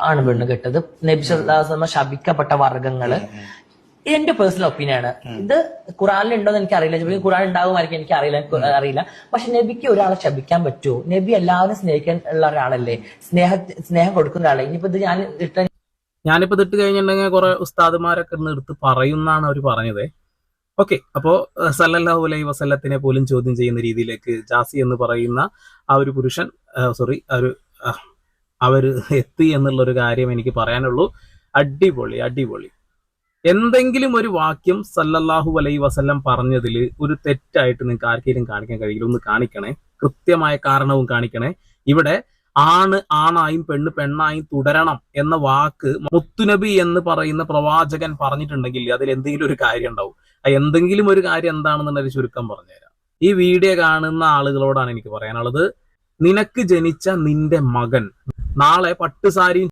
ആണ് പെണ്ണ് കെട്ടത്. നബി സല്ലല്ലാഹു അലൈഹി വസല്ലം ശപിക്കപ്പെട്ട വർഗ്ഗങ്ങള്. എന്റെ പേഴ്സണൽ ഒപ്പീനിയൻ ആണ്. ഇത് ഖുറാനിൽ ഉണ്ടോന്ന് എനിക്ക് അറിയില്ല. ഖുറാൻ ഉണ്ടാകുമായിരിക്കും, എനിക്ക് അറിയില്ല. പക്ഷെ നബിക്ക് ഒരാളെ ശപിക്കാൻ പറ്റുമോ? നബി എല്ലാവരും സ്നേഹിക്കാൻ ഉള്ള ഒരാളല്ലേ, സ്നേഹം കൊടുക്കുന്ന ഒരാളെ. ഇനിയിപ്പോ ഇത് ഞാനിപ്പോ ഇതിട്ട് കഴിഞ്ഞിട്ടുണ്ടെങ്കിൽ കുറെ ഉസ്താദുമാരൊക്കെ എടുത്ത് പറയുന്നാണ് അവർ പറഞ്ഞത്. ഓക്കെ, അപ്പോ സല്ലല്ലാഹു അലൈഹി വസല്ലത്തിനെ പോലും ചോദ്യം ചെയ്യുന്ന രീതിയിലേക്ക് ജാസി എന്ന് പറയുന്ന ആ ഒരു പുരുഷൻ അവര് എത്തി എന്നുള്ളൊരു കാര്യം എനിക്ക് പറയാനുള്ളൂ. അടിപൊളി അടിപൊളി. എന്തെങ്കിലും ഒരു വാക്യം സല്ലല്ലാഹു അലൈഹി വസല്ലം പറഞ്ഞതിൽ ഒരു തെറ്റായിട്ട് നിങ്ങൾക്ക് ആർക്കെങ്കിലും കാണിക്കാൻ കഴിയില്ല, ഒന്ന് കാണിക്കണേ. കൃത്യമായ കാരണവും കാണിക്കണേ. ഇവിടെ ആണ് ആണായും പെണ്ണ് പെണ്ണായും തുടരണം എന്ന വാക്ക് മുത്തുനബി എന്ന് പറയുന്ന പ്രവാചകൻ പറഞ്ഞിട്ടുണ്ടെങ്കിൽ അതിൽ എന്തെങ്കിലും ഒരു കാര്യം ഉണ്ടാവും. എന്തെങ്കിലും ഒരു കാര്യം എന്താണെന്നുള്ളൊരു ചുരുക്കം പറഞ്ഞുതരാം. ഈ വീഡിയോ കാണുന്ന ആളുകളോടാണ് എനിക്ക് പറയാനുള്ളത്, നിനക്ക് ജനിച്ച നിന്റെ മകൻ നാളെ പട്ടുസാരിയും